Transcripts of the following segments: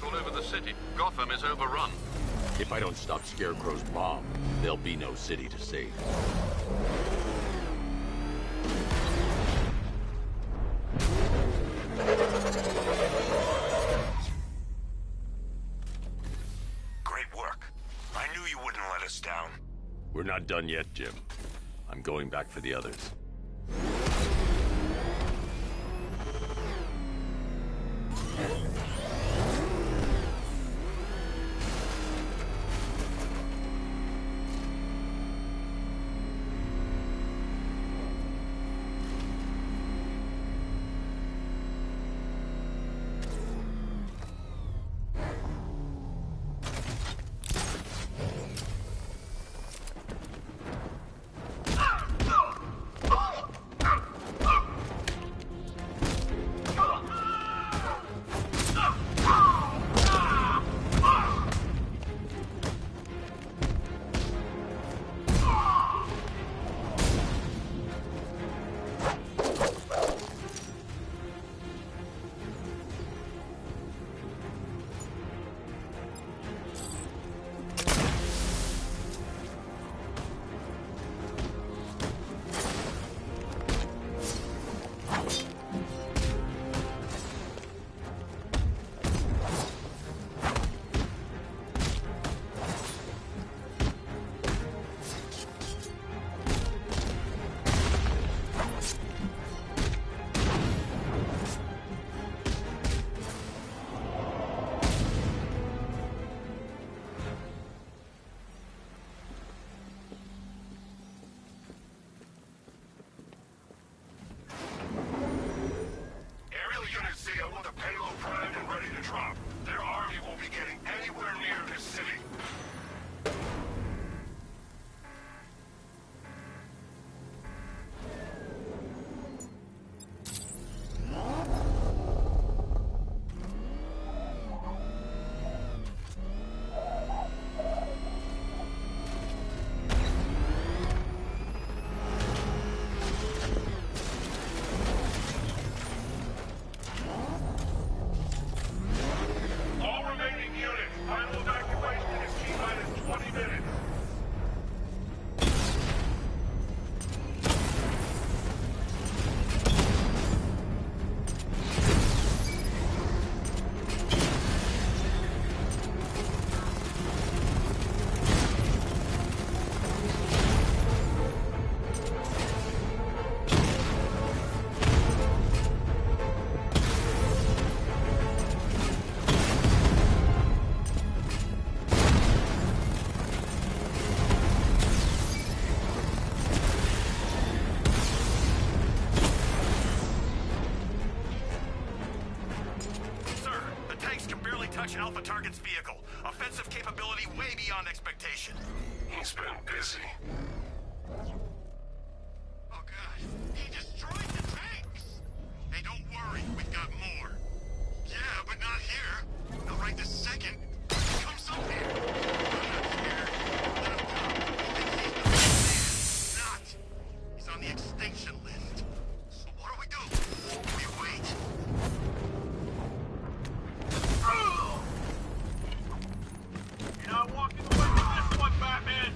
attacks all over the city. Gotham is overrun. If I don't stop Scarecrow's bomb, there'll be no city to save. Great work. I knew you wouldn't let us down. We're not done yet, Jim. I'm going back for the others. Alpha target's vehicle. Offensive capability way beyond expectation. He's been busy. Oh god, he destroyed the tanks! Hey, don't worry, we've got more. Yeah, but not here. Not right this second. Come somewhere. I'm not scared. Let him come. He thinks he's the man. Not. He's on the extinction list. So what do? We wait. You're not walking away from this one, Batman!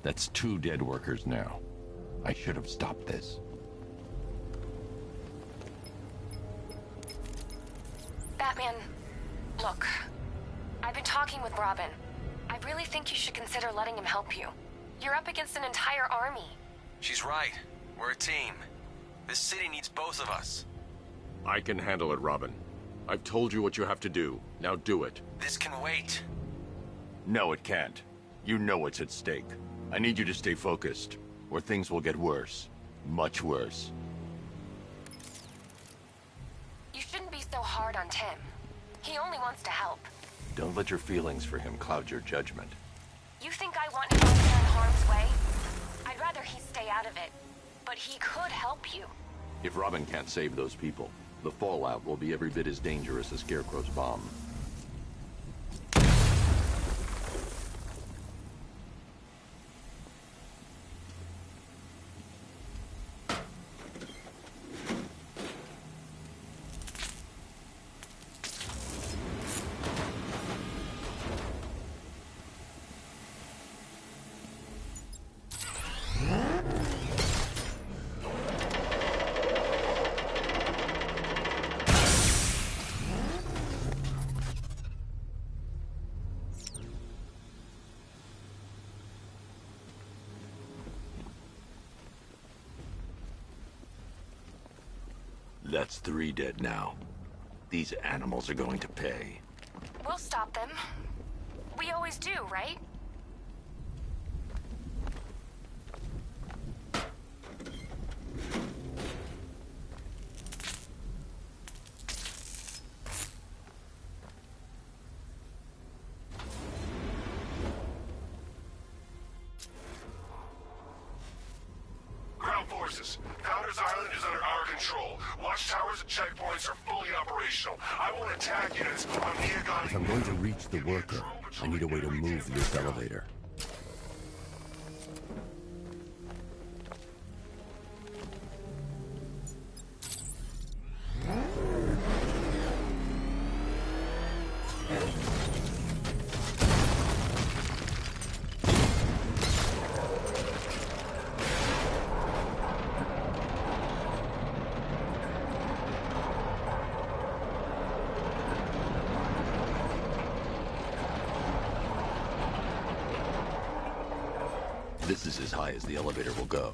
That's 2 dead workers now. I should have stopped this. Batman, look. I've been talking with Robin. I really think you should consider letting him help you. You're up against an entire army. She's right. We're a team. This city needs both of us. I can handle it, Robin. I've told you what you have to do. Now do it. This can wait. No, it can't. You know what's at stake. I need you to stay focused, or things will get worse. Much worse. You shouldn't be so hard on Tim. He only wants to help. Don't let your feelings for him cloud your judgment. You think I want him out there in harm's way? I'd rather he stay out of it. But he could help you. If Robin can't save those people, the fallout will be every bit as dangerous as Scarecrow's bomb. That's 3 dead now. These animals are going to pay. We'll stop them. We always do, right? Ground forces, Founders Island is under our control. Watchtowers and checkpoints are fully operational. I want attack units on Diagon. If I'm going to reach the worker, I need a way to move this elevator. This is as high as the elevator will go.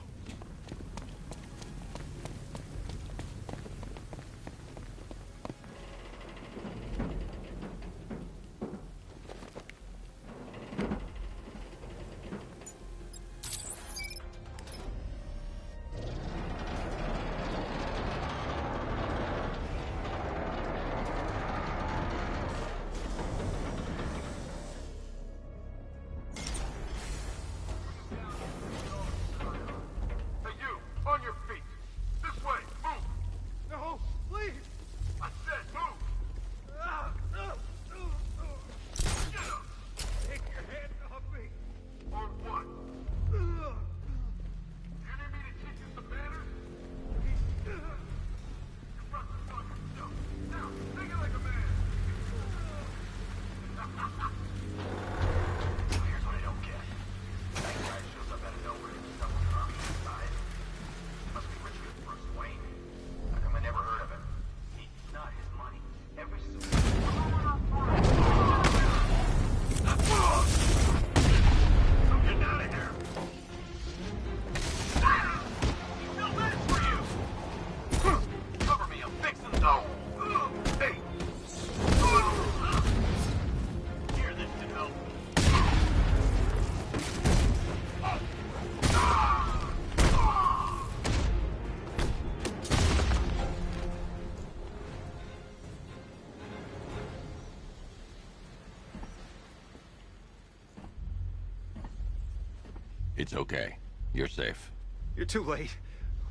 It's okay. You're safe. You're too late.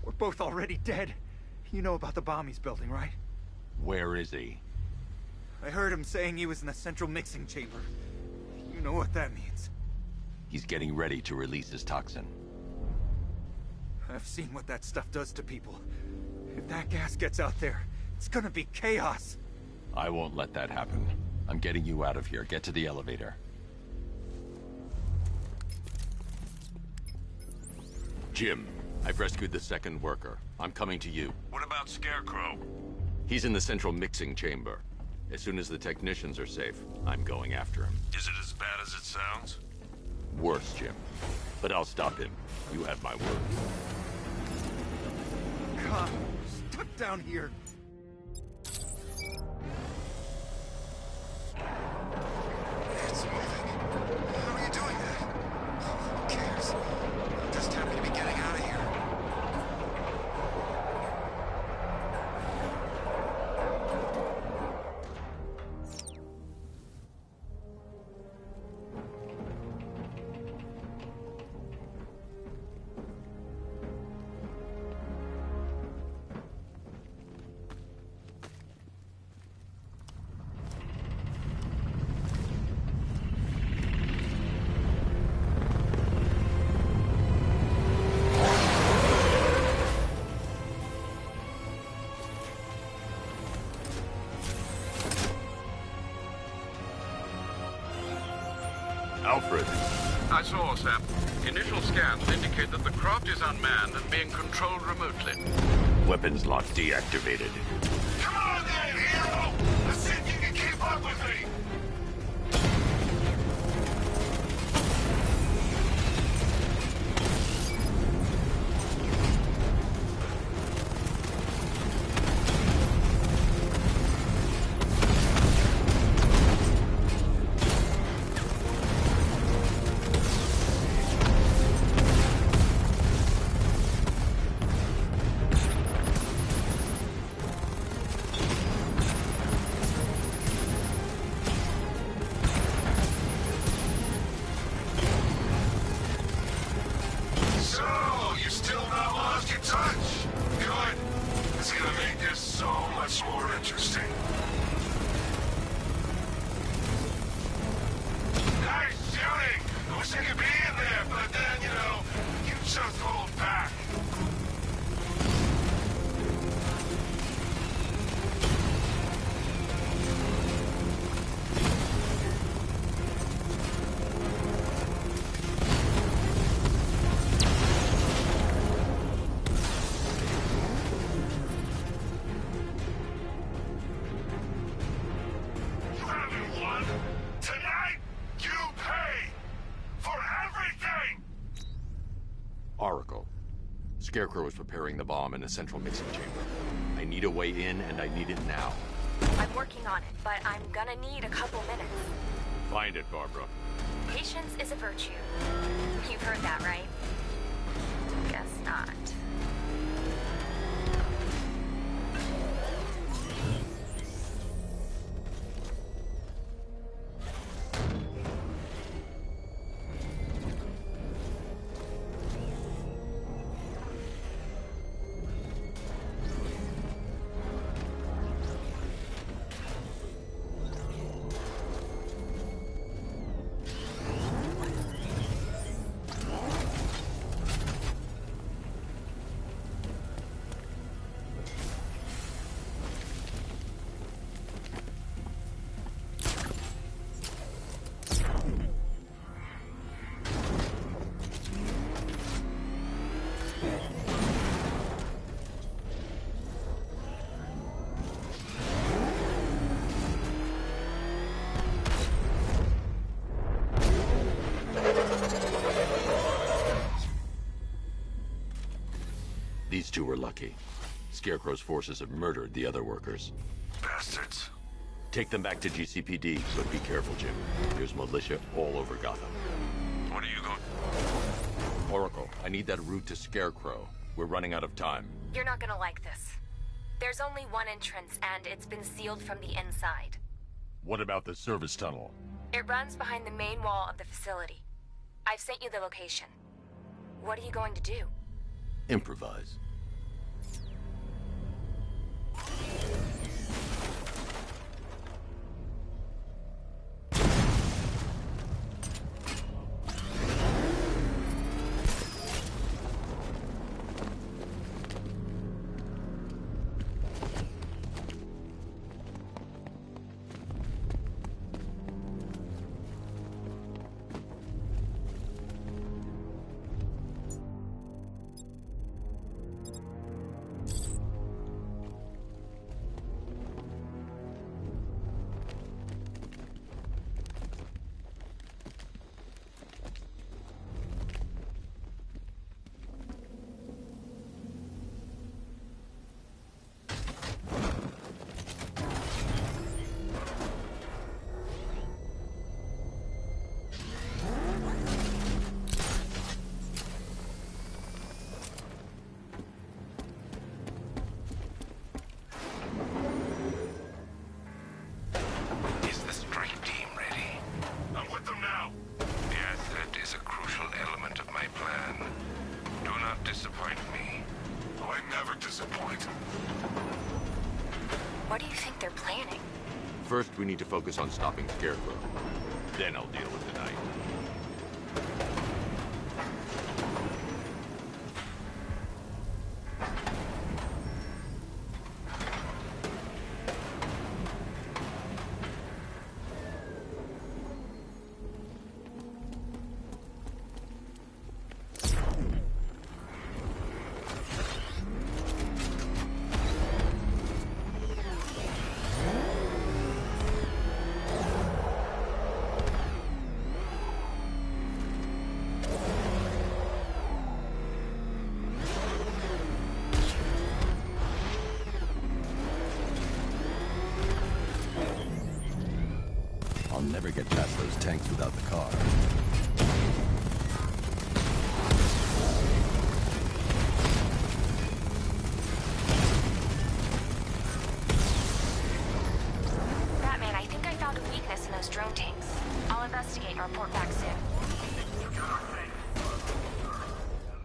We're both already dead. You know about the bomb he's building, right? Where is he? I heard him saying he was in the central mixing chamber. You know what that means. He's getting ready to release his toxin. I've seen what that stuff does to people. If that gas gets out there, it's gonna be chaos. I won't let that happen. I'm getting you out of here. Get to the elevator. Jim, I've rescued the second worker. I'm coming to you. What about Scarecrow? He's in the central mixing chamber. As soon as the technicians are safe, I'm going after him. Is it as bad as it sounds? Worse, Jim. But I'll stop him. You have my word. God, stuck down here. It's moving. How are you doing that? Who cares? I'm just happy to be getting out of here. Alfred. I saw, Sam. Initial scans indicate that the craft is unmanned and being controlled remotely. Weapons lock deactivated. Come on then, hero! Let's see if you can keep up with me! Oracle. Scarecrow is preparing the bomb in the central mixing chamber. I need a way in, and I need it now. I'm working on it, but I'm gonna need a couple minutes. Find it, Barbara. Patience is a virtue. You've heard that, right? Guess not. These two were lucky. Scarecrow's forces have murdered the other workers. Bastards. Take them back to GCPD, but be careful, Jim. There's militia all over Gotham. What are you going... Oracle, I need that route to Scarecrow. We're running out of time. You're not gonna like this. There's only one entrance, and it's been sealed from the inside. What about the service tunnel? It runs behind the main wall of the facility. I've sent you the location. What are you going to do? Improvise. never disappoint. What do you think they're planning? First, we need to focus on stopping Scarecrow. Then I'll deal with the Knight. I'll never get past those tanks without the car. Batman, I think I found a weakness in those drone tanks. I'll investigate and report back soon.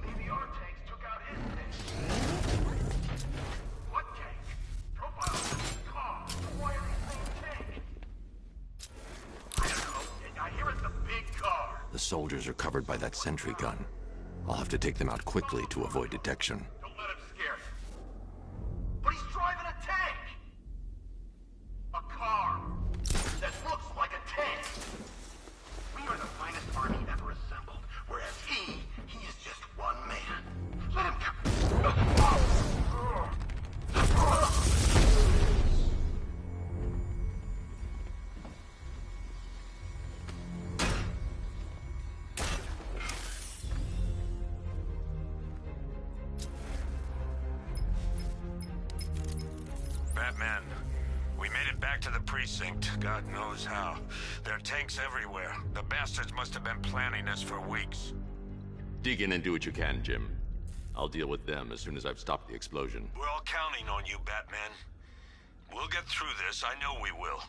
Maybe our tanks took out his tank. What tank? Profile of the car. Why are they saying tank? I don't know. I hear it's the big car. The soldiers are covered by that sentry gun. I'll have to take them out quickly to avoid detection. Don't let him scare you. But he's driving a tank! A car that looks like a tank! We are the finest army ever assembled, whereas he is just one man. Let him come. Batman, we made it back to the precinct. God knows how. There are tanks everywhere. The bastards must have been planning this for weeks. Dig in and do what you can, Jim. I'll deal with them as soon as I've stopped the explosion. We're all counting on you, Batman. We'll get through this. I know we will.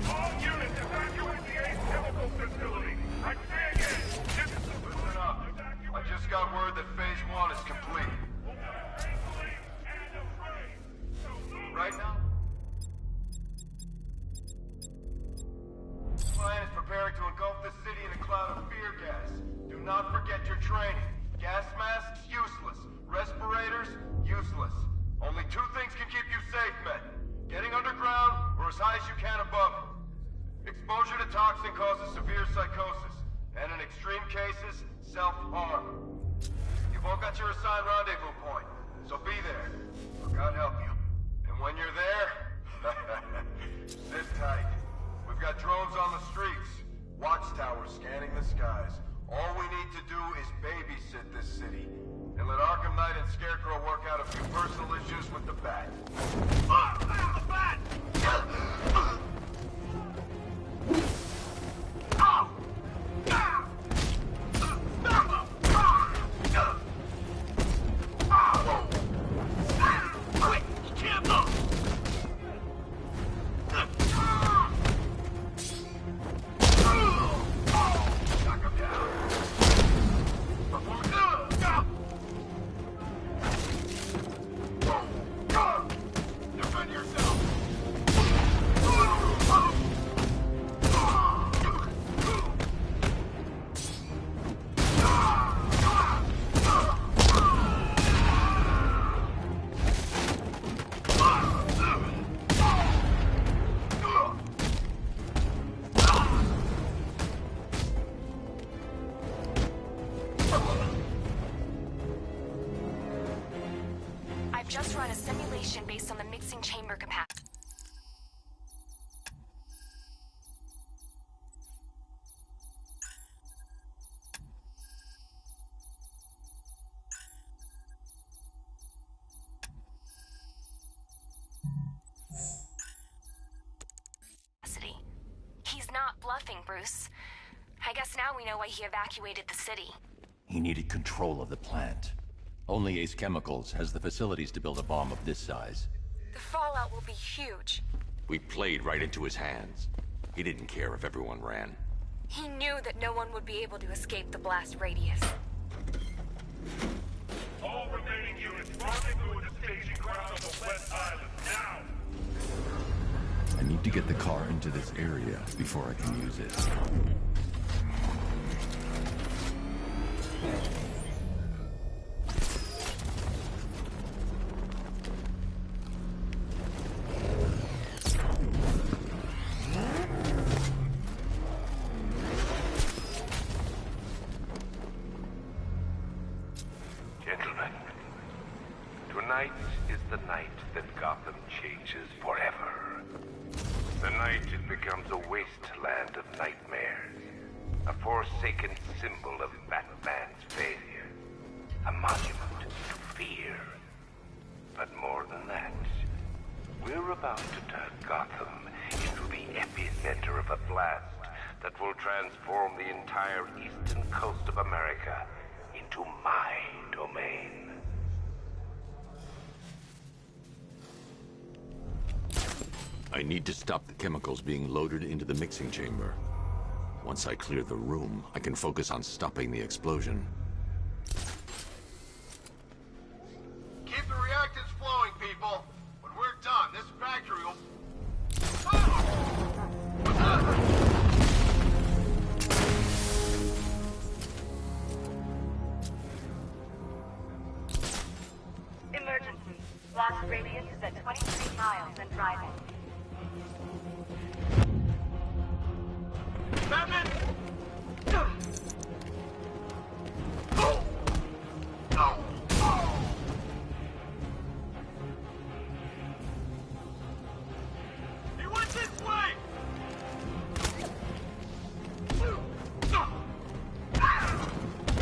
All units evacuate the Ace Chemical Facility. I say again, listen up. I just got word that Phase 1 is complete. Right now? The plan is preparing to engulf the city in a cloud of fear gas. Do not forget your training. Gas masks, useless. Respirators, useless. Only two things can keep you safe, men. Getting underground, or as high as you can above it. Exposure to toxin causes severe psychosis, and in extreme cases, self-harm. You've all got your assigned rendezvous point, so be there. Or God help you. And when you're there, sit tight. We've got drones on the streets, watchtowers scanning the skies. All we need to do is babysit this city, and let Arkham Knight and Scarecrow work out a few personal issues with the Bat. The Bat! Quick! You can't move! Knock him down! Defend yourself! I've just run a simulation based on the mixing chamber capacity. He's not bluffing, Bruce. I guess now we know why he evacuated the city. He needed control of the plant. Only Ace Chemicals has the facilities to build a bomb of this size. The fallout will be huge. We played right into his hands. He didn't care if everyone ran. He knew that no one would be able to escape the blast radius. All remaining units rendezvous at the staging ground on the West Island, now! I need to get the car into this area before I can use it. Gentlemen, tonight is the night that Gotham changes forever. The night it becomes a wasteland of nightmares, a forsaken symbol of Batman's failure, a monument to fear. But more than that, we're about to turn Gotham into the epicenter of a blast that will transform the entire eastern coast of America into my domain. I need to stop the chemicals being loaded into the mixing chamber. Once I clear the room, I can focus on stopping the explosion. Keep the reactants flowing, people. When we're done, this factory will... Emergency. Blast radius is at 23 miles and driving. Batman! Oh! Oh! Oh! He went this way!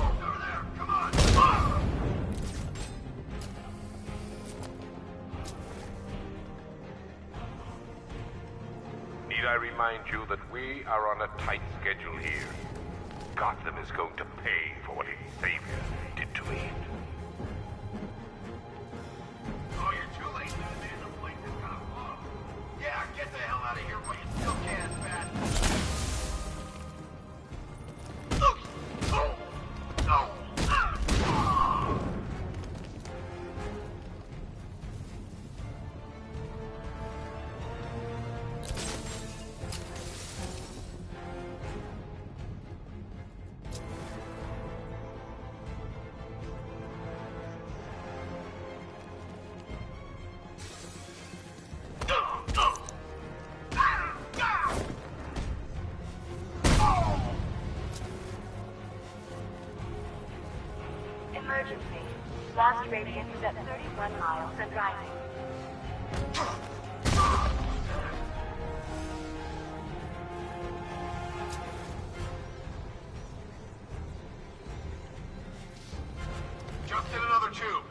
Over there! Come on! Need I remind you that we are on a tight schedule here? Gotham is going to pay for what its savior did to it. Oh, you're too late, man. The place is gonna blow. Yeah, get the hell out of here while you still can, Bat. Oh! Oh! Ah! Emergency. Blast radius is at 31 miles and driving. Just in another tube.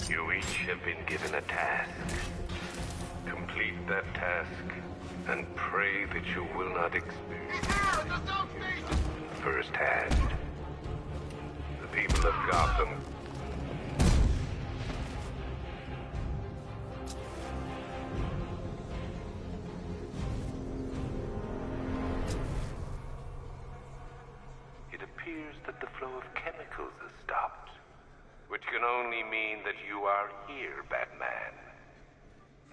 You each have been given a task. Complete that task, and pray that you will not experience firsthand. The people of Gotham. It appears that the flow of chemicals has stopped, which can only mean that you are here, Batman.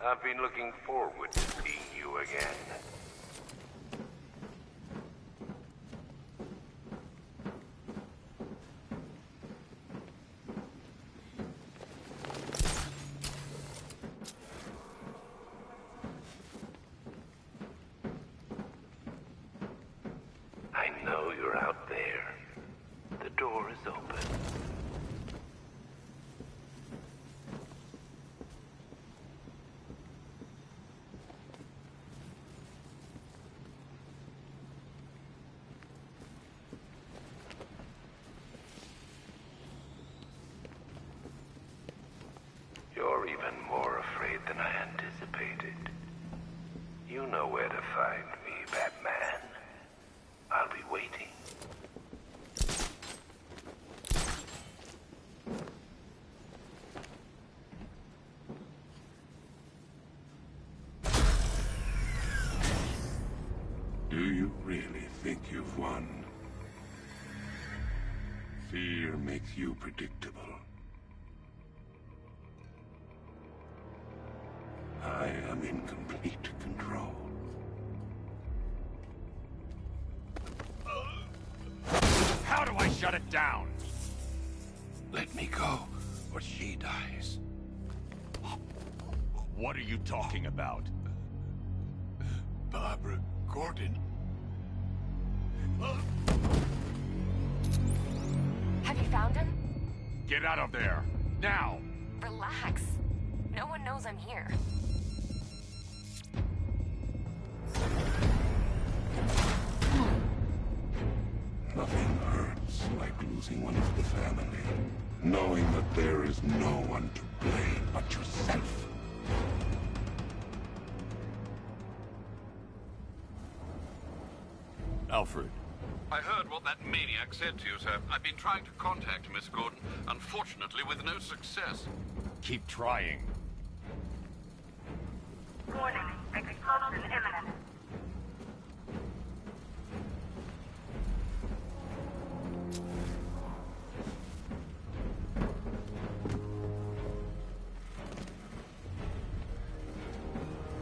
I've been looking forward to seeing you again. I know you're out there. The door is open. You're even more afraid than I anticipated. You know where to find me, Batman. I'll be waiting. Do you really think you've won? Fear makes you predictable. I am in complete control. How do I shut it down? Let me go, or she dies. What are you talking about? Barbara Gordon. Have you found him? Get out of there! Now! Relax. No one knows I'm here. Nothing hurts like losing one of the family. Knowing that there is no one to blame but yourself. Alfred. I heard what that maniac said to you, sir. I've been trying to contact Miss Gordon, unfortunately with no success. Keep trying. Warning, explosion imminent.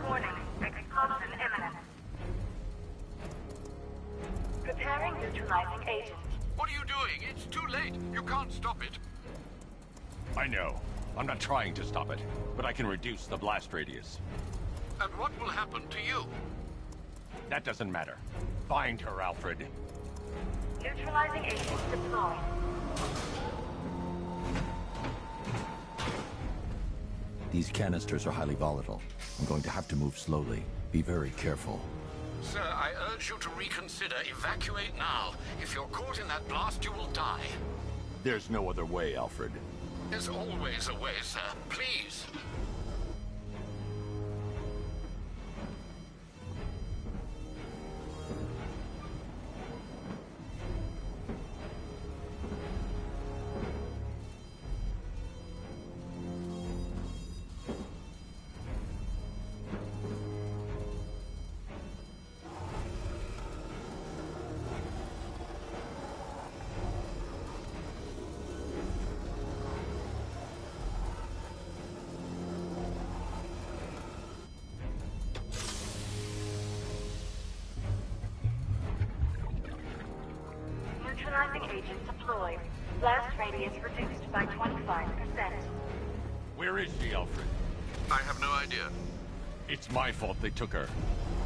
Warning, explosion imminent. Preparing neutralizing agent. What are you doing? It's too late. You can't stop it. I know. I'm not trying to stop it, but I can reduce the blast radius. And what will happen to you? That doesn't matter. Find her, Alfred. Neutralizing agent deployed. These canisters are highly volatile. I'm going to have to move slowly. Be very careful. Sir, I urge you to reconsider. Evacuate now. If you're caught in that blast, you will die. There's no other way, Alfred. There's always a way, sir. Please. Neutralizing agent deployed. Blast radius reduced by 25%. Where is she, Alfred? I have no idea. It's my fault they took her.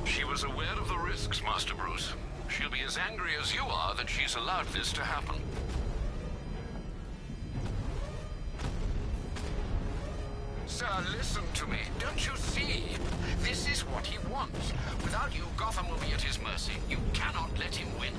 She was aware of the risks, Master Bruce. She'll be as angry as you are that she's allowed this to happen. Sir, listen to me. Don't you see? This is what he wants. Without you, Gotham will be at his mercy. You cannot let him win.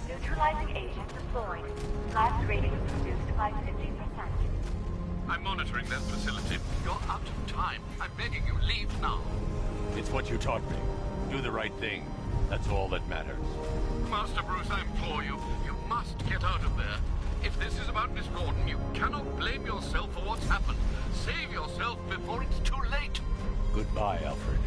Neutralizing agent deployed. Blast radius reduced by 50%. I'm monitoring that facility. You're out of time. I'm begging you, leave now. It's what you taught me. Do the right thing. That's all that matters. Master Bruce, I implore you. You must get out of there. If this is about Miss Gordon, you cannot blame yourself for what's happened. Save yourself before it's too late. Goodbye, Alfred.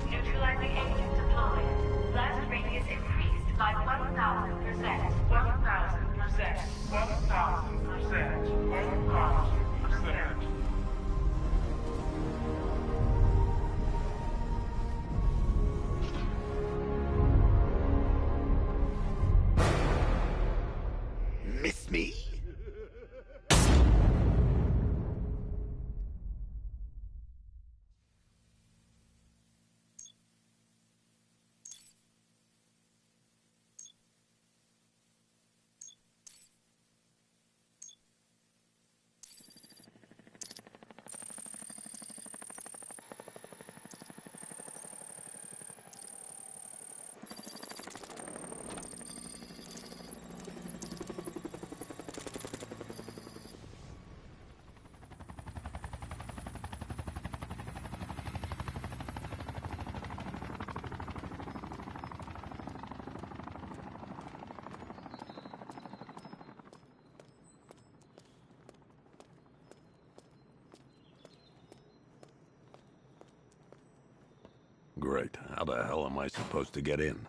Neutralizing agent deployed. Blast radius increased by 1,000%. 1,000%. 1,000%. 1,000%. Great. How the hell am I supposed to get in?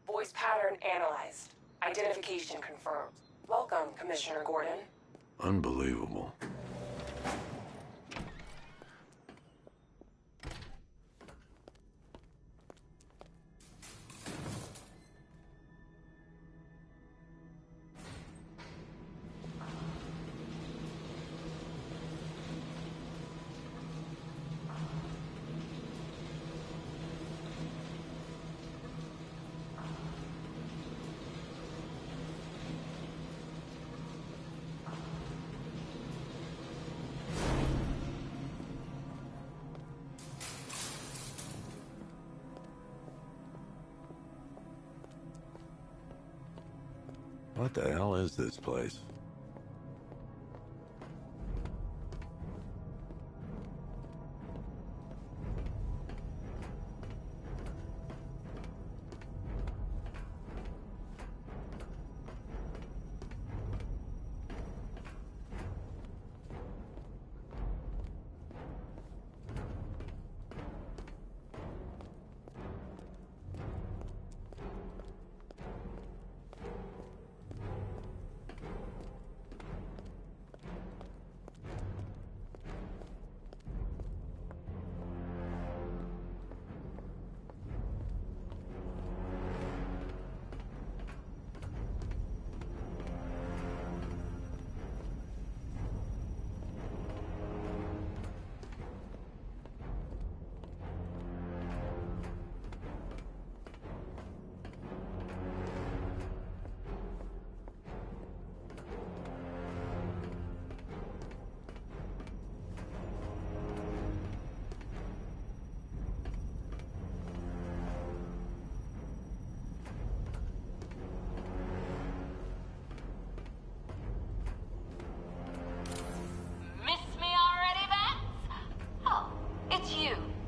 Voice pattern analyzed. Identification confirmed. Welcome, Commissioner Gordon. Unbelievable. What the hell is this place?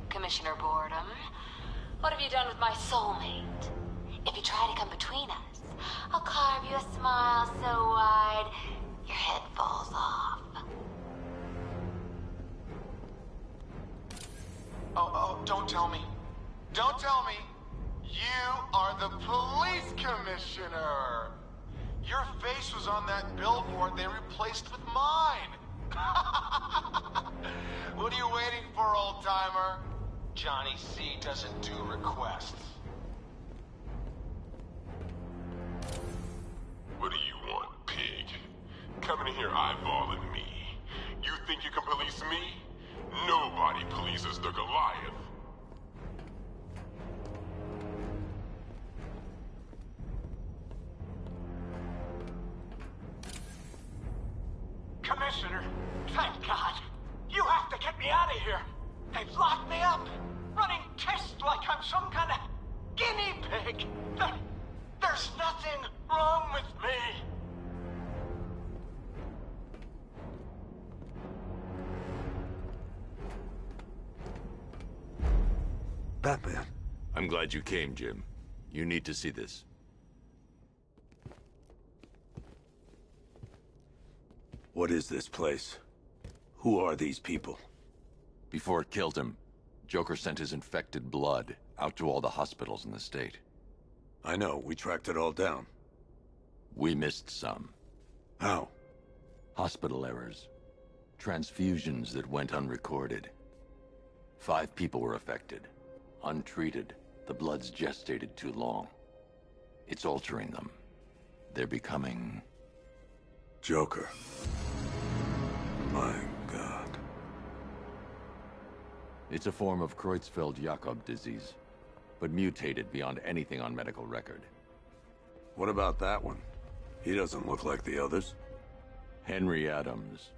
Commissioner Boredom. What have you done with my soulmate? If you try to come between us, I'll carve you a smile so wide, your head falls off. Oh, don't tell me. Don't tell me. You are the police commissioner. Your face was on that billboard they replaced with mine. What are you waiting for, old-timer? Johnny C doesn't do requests. What do you want, pig? Coming in here eyeballing me. You think you can police me? Nobody polices the Goliath. Commissioner, thank God. You have to get me out of here. They've locked me up, running tests like I'm some kind of guinea pig. There's nothing wrong with me. Batman. I'm glad you came, Jim. You need to see this. What is this place? Who are these people? Before it killed him, Joker sent his infected blood out to all the hospitals in the state. I know, we tracked it all down. We missed some. How? Hospital errors. Transfusions that went unrecorded. 5 people were affected. Untreated, the blood's gestated too long. It's altering them. They're becoming... Joker. My God. It's a form of Creutzfeldt-Jakob disease, but mutated beyond anything on medical record. What about that one? He doesn't look like the others. Henry Adams.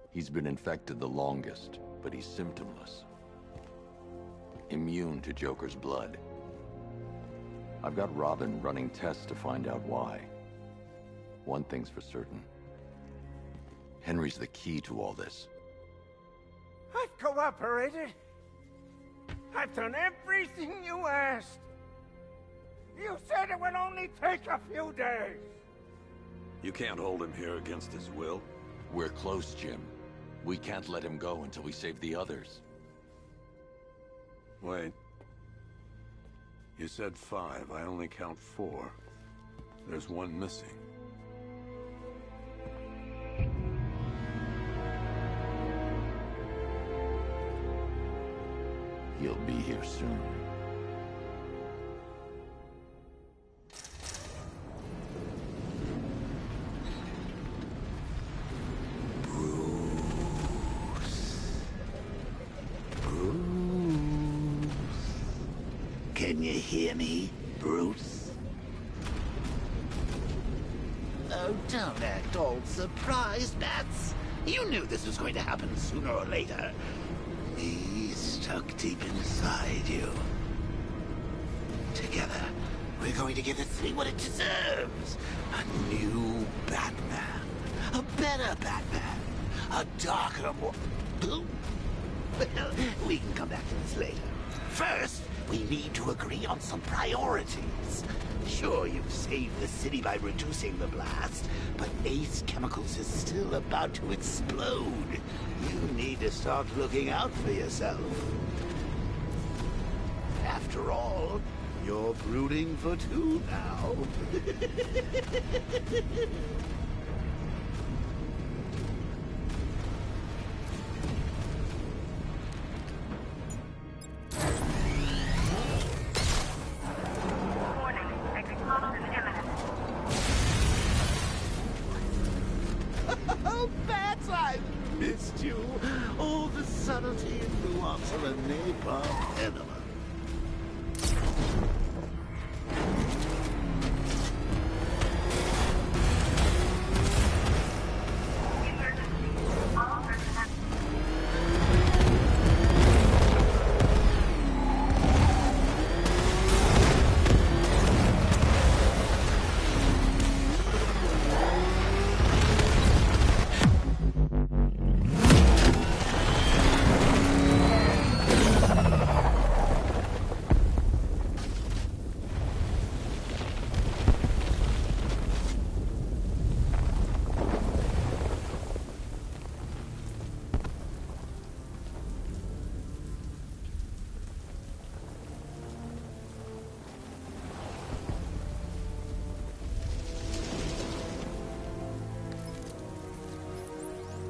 He's been infected the longest, but he's symptomless. Immune to Joker's blood. I've got Robin running tests to find out why. One thing's for certain. Henry's the key to all this. I've cooperated. I've done everything you asked. You said it would only take a few days. You can't hold him here against his will. We're close, Jim. We can't let him go until we save the others. Wait, You said 5. I only count 4. There's one missing. He'll be here soon. Can you hear me, Bruce? Oh, don't act all surprised, Bats. You knew this was going to happen sooner or later. Me stuck deep inside you. Together, we're going to give the city what it deserves. A new Batman. A better Batman. A darker, more... Well, we can come back to this later. First, we need to agree on some priorities. Sure, you've saved the city by reducing the blast, but Ace Chemicals is still about to explode. You need to start looking out for yourself. After all, you're brooding for 2 now. Oh, Bats, I've missed you. All the subtlety and nuance of a napalm enema.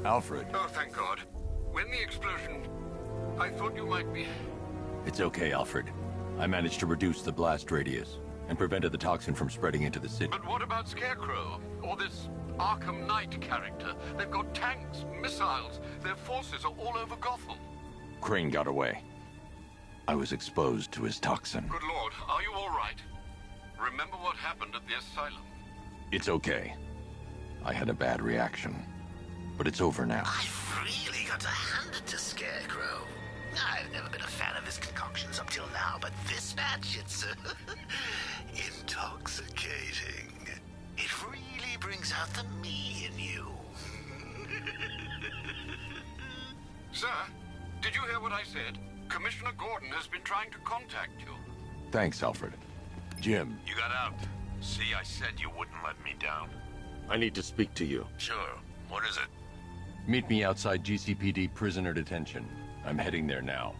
Alfred. Oh, thank God. When the explosion... I thought you might be... It's okay, Alfred. I managed to reduce the blast radius and prevented the toxin from spreading into the city. But what about Scarecrow? Or this Arkham Knight character? They've got tanks, missiles. Their forces are all over Gotham. Crane got away. I was exposed to his toxin. Good Lord, are you all right? Remember what happened at the asylum? It's okay. I had a bad reaction. But it's over now. I've really got to hand it to Scarecrow. I've never been a fan of his concoctions up till now, but this match, it's intoxicating. It really brings out the me in you. Sir, did you hear what I said? Commissioner Gordon has been trying to contact you. Thanks, Alfred. Jim. You got out. See, I said you wouldn't let me down. I need to speak to you. Sure. What is it? Meet me outside GCPD prisoner detention. I'm heading there now.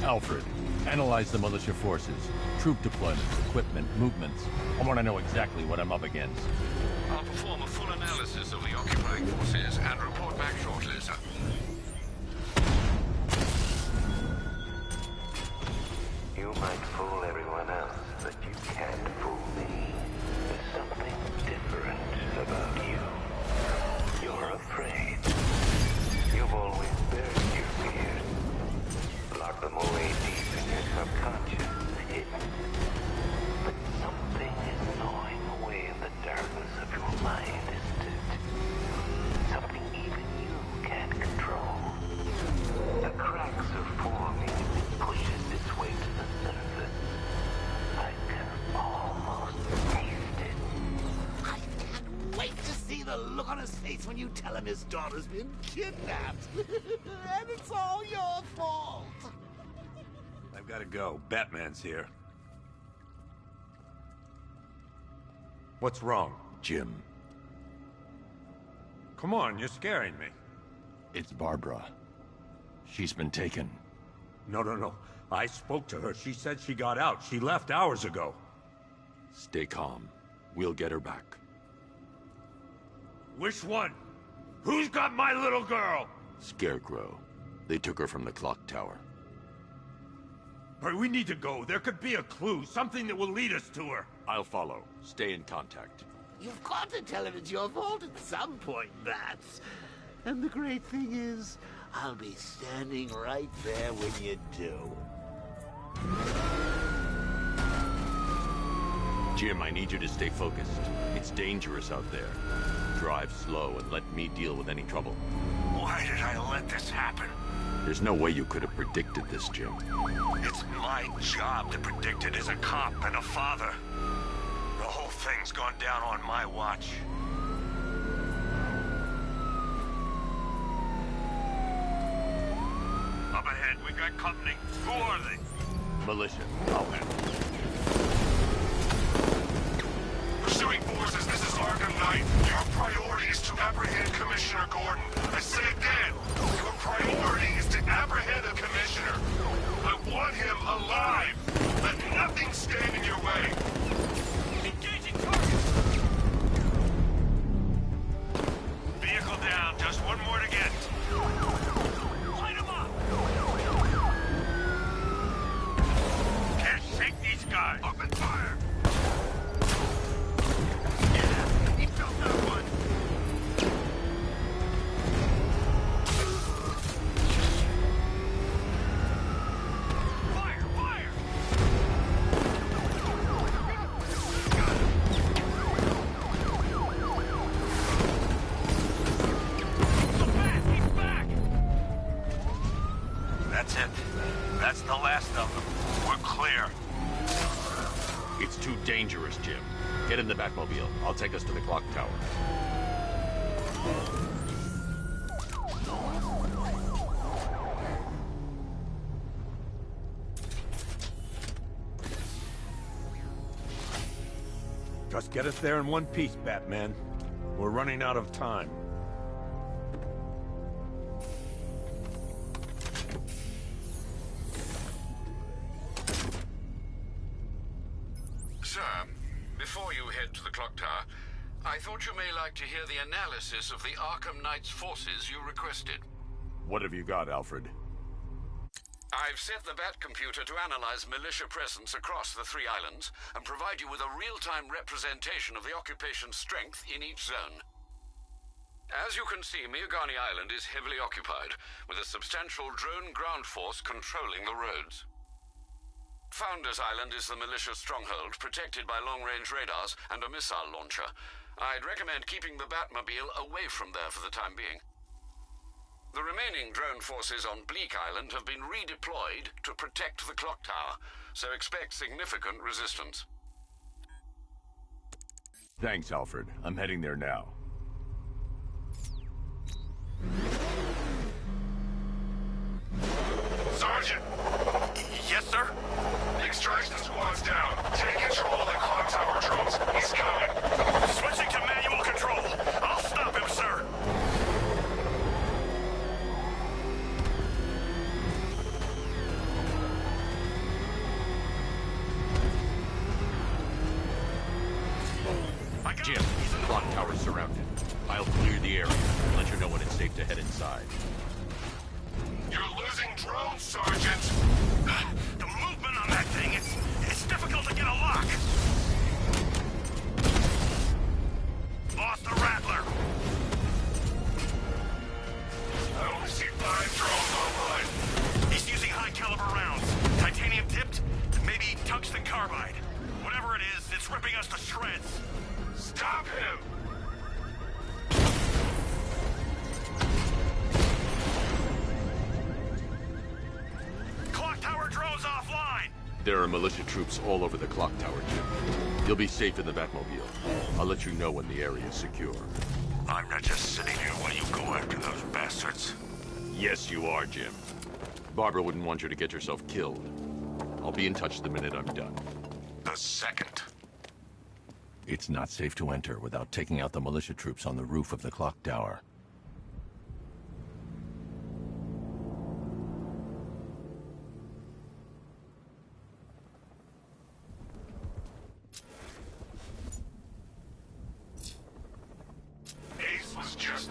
Alfred, analyze the militia forces, troop deployments, equipment, movements. I want to know exactly what I'm up against. I'll perform a full analysis of the occupying forces and report back shortly, sir. You might fool everyone else, but you can't fool me. There's something different about you. You're afraid. You've always buried your fears. Locked them away deep in your subconscious, hidden. But something is gnawing away in the darkness of your mind, isn't it? Something even you can't control. The cracks are forming as it pushes its way to the surface. I can almost taste it. I can't wait to see the look on his face when you tell him his daughter's been kidnapped. And it's all your fault. I've got to go. Batman's here. What's wrong? Jim. Come on, you're scaring me. It's Barbara. She's been taken. No. I spoke to her. She said she got out. She left hours ago. Stay calm. We'll get her back. Which one? Who's got my little girl? Scarecrow. They took her from the clock tower. Hurry, we need to go. There could be a clue, something that will lead us to her. I'll follow. Stay in contact. You've got to tell him it's your fault at some point, Bats. And the great thing is, I'll be standing right there when you do. Jim, I need you to stay focused. It's dangerous out there. Drive slow and let me deal with any trouble. Why did I let this happen? There's no way you could have predicted this, Jim. It's my job to predict it as a cop and a father. The whole thing's gone down on my watch. Up ahead, we got company. Who are they? Militia. I'll handle it. Pursuing forces, this is Arkham Knight. Your priority is to apprehend Commissioner Gordon. I say again, your priority is to apprehend the Commissioner. I want him alive. Let nothing stand in your way. Engaging target! Vehicle down, just one more to get. Light him up! Can't shake these guys! Open fire! He felt that one! That's it. That's the last of them. We're clear. It's too dangerous, Jim. Get in the Batmobile. I'll take us to the clock tower. Just get us there in one piece, Batman. We're running out of time. Sir, before you head to the clock tower, I thought you may like to hear the analysis of the Arkham Knight's forces you requested. What have you got, Alfred? I've set the Bat computer to analyze militia presence across the 3 islands and provide you with a real-time representation of the occupation's strength in each zone. As you can see, Miagani Island is heavily occupied, with a substantial drone ground force controlling the roads. Founders Island is the militia stronghold, protected by long-range radars and a missile launcher. I'd recommend keeping the Batmobile away from there for the time being. The remaining drone forces on Bleak Island have been redeployed to protect the clock tower, so expect significant resistance. Thanks, Alfred. I'm heading there now. Sergeant! Yes, sir? The extraction squad's down. Take control of the clock tower drones. He's coming. Switching to manual control. I'll stop him, sir. Jim, the clock tower's surrounded. I'll clear the area and let you know when it's safe to head inside. You're losing drones, Sergeant! The movement on that thing, it's difficult to get a lock. Lost the Rattler. I only see 5 drones online. He's using high-caliber rounds. Titanium tipped, maybe tungsten carbide. Whatever it is, it's ripping us to shreds. Stop him! Clock tower drones offline! There are militia troops all over the clock tower, Jim. You'll be safe in the Batmobile. I'll let you know when the area is secure. I'm not just sitting here while you go after those bastards. Yes, you are, Jim. Barbara wouldn't want you to get yourself killed. I'll be in touch the minute I'm done. The second. It's not safe to enter without taking out the militia troops on the roof of the clock tower.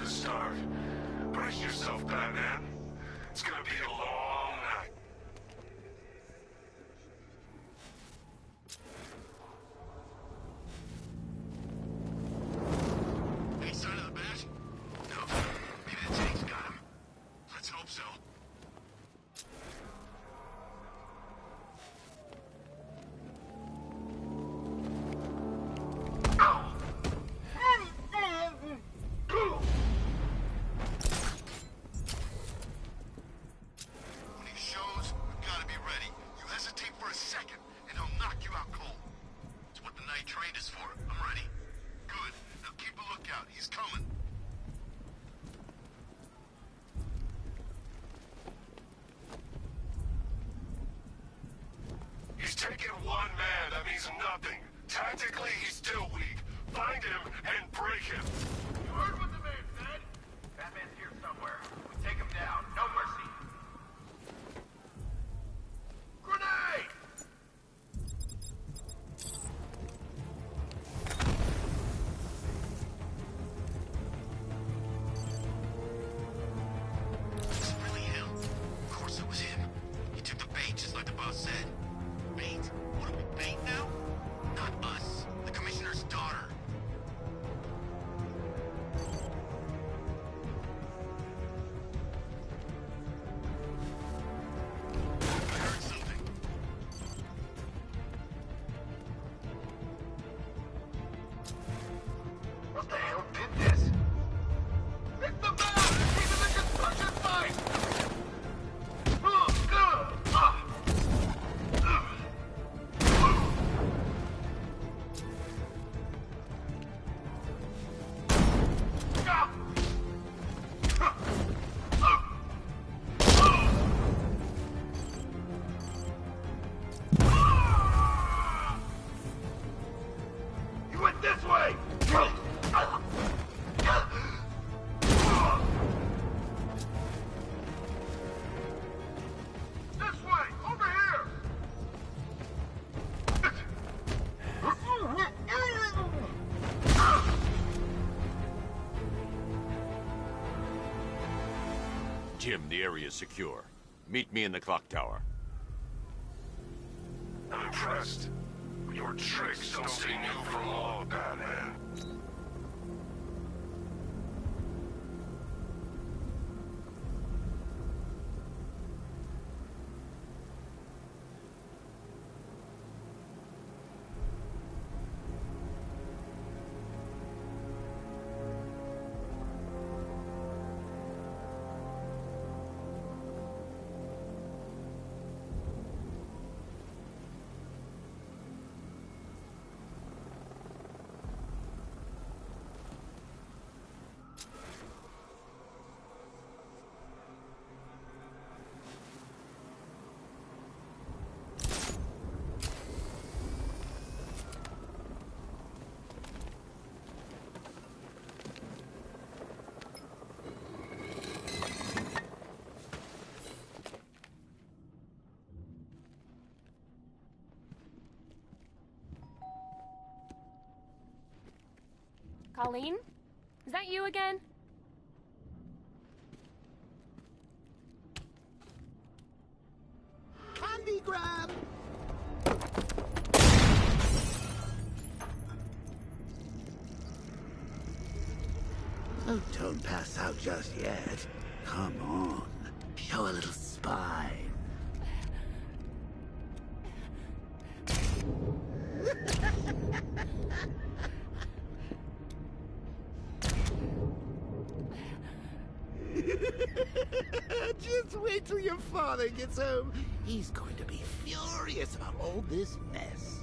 the start. Brace yourself, Batman. It's gonna be a long night. Any sign of the Bat? No. Maybe the tank's got him. Let's hope so. When he shows, we've got to be ready. You hesitate for a second, and he'll knock you out cold. It's what the night trained is for. I'm ready. Good. Now keep a lookout. He's coming. He's taken one man. That means nothing. Tactically, he's still weak. Find him and break him. You heard what the man said? Batman's here somewhere. We take him down. No mercy. Grenade! Is it really him? Of course it was him. He took the bait just like the boss said. Bait? What are we, bait now? Not us. The commissioner's daughter. I heard something. What the hell did this? It's the Bat! He's in the construction site! You went this way! This way! Over here! Jim, the area is secure. Meet me in the clock tower. I'm impressed. Your tricks don't stay new for long, Batman. Colleen? Is that you again? Candy grab! Oh, don't pass out just yet. Come on. Show a little spine. Just wait till your father gets home. He's going to be furious about all this mess.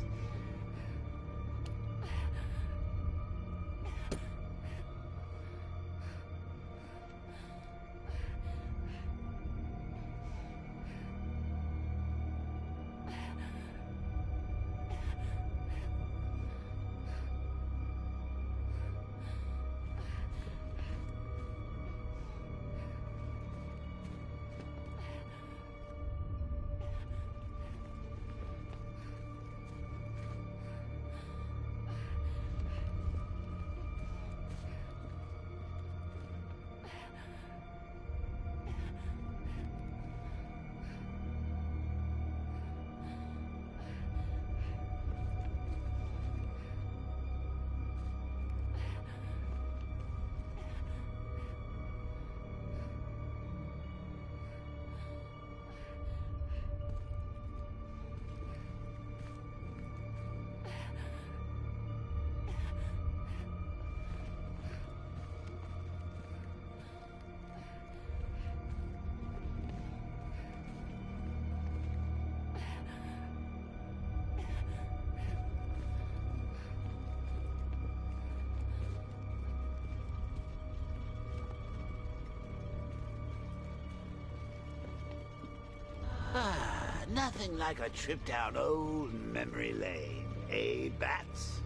Nothing like a trip down old memory lane, eh, Bats?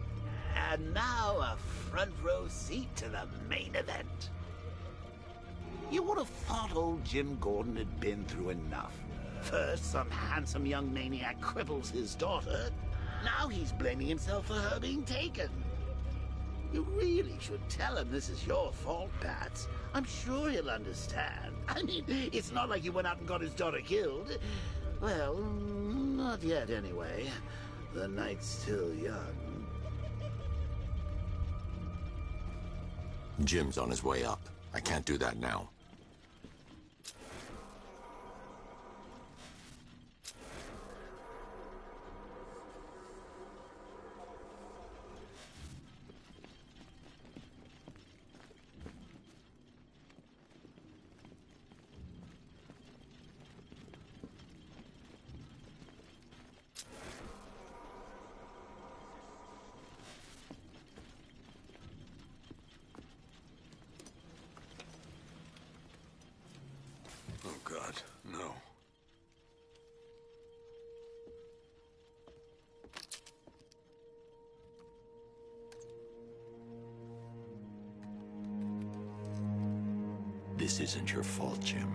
And now a front row seat to the main event. You would have thought old Jim Gordon had been through enough. First, some handsome young maniac cripples his daughter. Now he's blaming himself for her being taken. You really should tell him this is your fault, Bats. I'm sure he'll understand. I mean, it's not like you went out and got his daughter killed. Well, not yet anyway. The night's still young. Jim's on his way up. I can't do that now. No. This isn't your fault, Jim.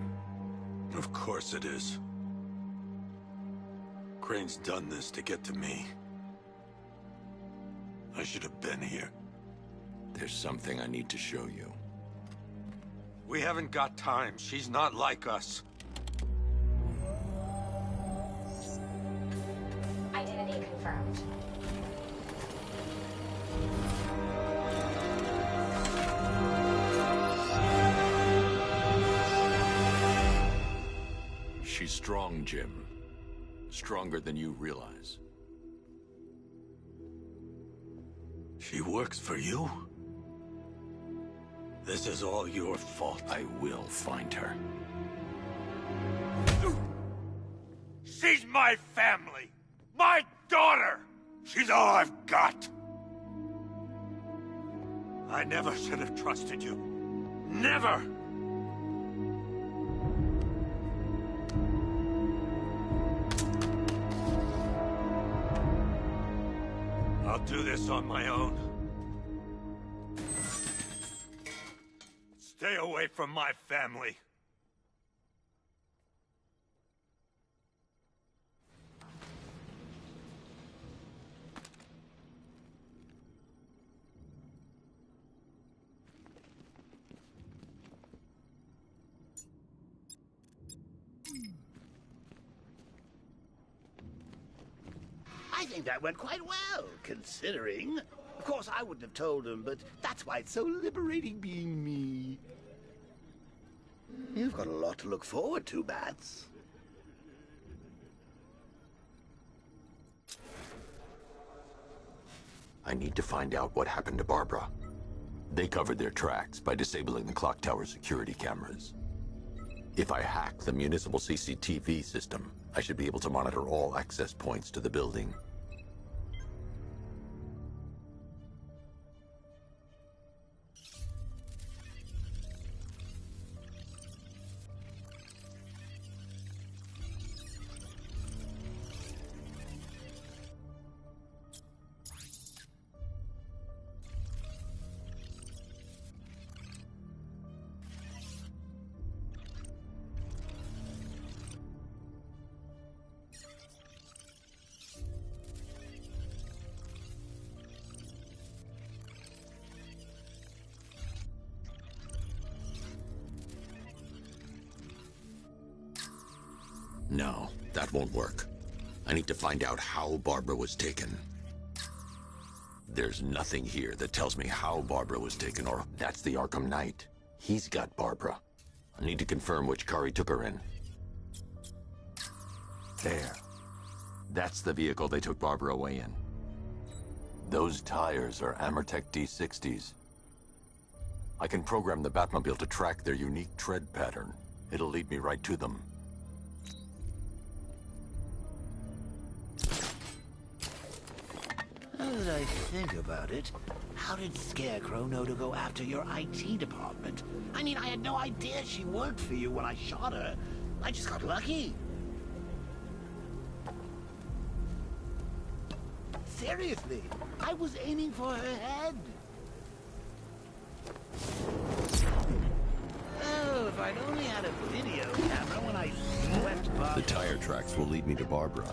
Of course it is. Crane's done this to get to me. I should have been here. There's something I need to show you. We haven't got time. She's not like us. Identity confirmed. She's strong, Jim. Stronger than you realize. She works for you? This is all your fault. I will find her. She's my family! My daughter! She's all I've got! I never should have trusted you. Never! I'll do this on my own. Stay away from my family. I think that went quite well, considering. Of course, I wouldn't have told him, but that's why it's so liberating being me. You've got a lot to look forward to, Bats. I need to find out what happened to Barbara. They covered their tracks by disabling the clock tower security cameras. If I hack the municipal CCTV system, I should be able to monitor all access points to the building. No, that won't work. I need to find out how Barbara was taken. There's nothing here that tells me how Barbara was taken, or that's the Arkham Knight. He's got Barbara. I need to confirm which car he took her in. There. That's the vehicle they took Barbara away in. Those tires are Amertec D60s. I can program the Batmobile to track their unique tread pattern. It'll lead me right to them. Now that I think about it, how did Scarecrow know to go after your IT department? I mean, I had no idea she worked for you when I shot her. I just got lucky. Seriously, I was aiming for her head. Oh, if I'd only had a video camera when I swept by. The tire tracks will lead me to Barbara.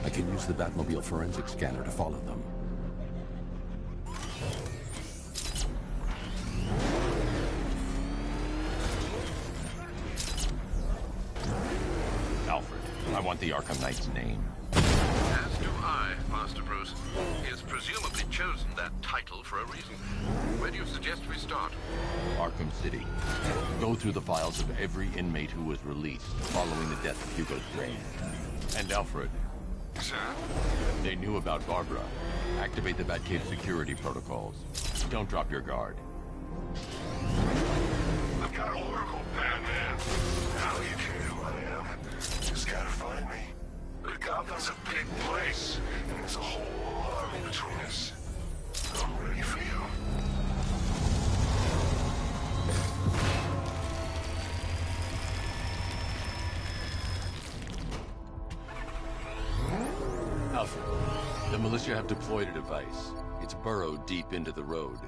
I can use the Batmobile forensic scanner to follow them. Alfred, I want the Arkham Knight's name. As do I, Master Bruce. He has presumably chosen that title for a reason. Where do you suggest we start? Arkham City. Go through the files of every inmate who was released following the death of Hugo Strange. And Alfred. Sir? They knew about Barbara. Activate the Batcave security protocols. Don't drop your guard. I've got Oracle, Batman. Now you care who I am. Just gotta find me. But Gotham's a big place, and there's a whole army between us. I'm ready for you. Alfred, the militia have deployed a device. It's burrowed deep into the road.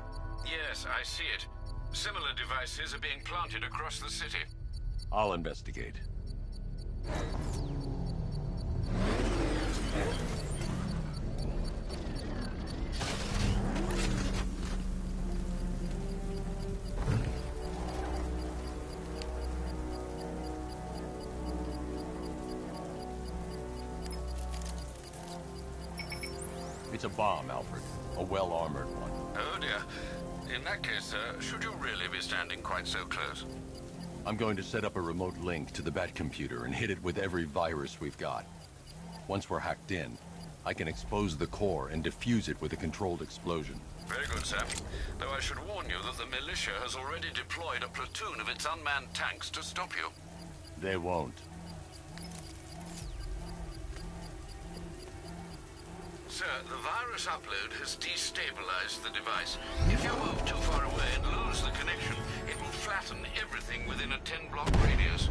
Yes, I see it. Similar devices are being planted across the city. I'll investigate. It's a bomb, Alfred. A well-armored one. Oh dear. In that case, should you really be standing quite so close? I'm going to set up a remote link to the Batcomputer and hit it with every virus we've got. Once we're hacked in, I can expose the core and defuse it with a controlled explosion. Very good, sir. Though I should warn you that the militia has already deployed a platoon of its unmanned tanks to stop you. They won't. Sir, the virus upload has destabilized the device. If you move too far away and lose the connection, it will flatten everything within a 10-block radius.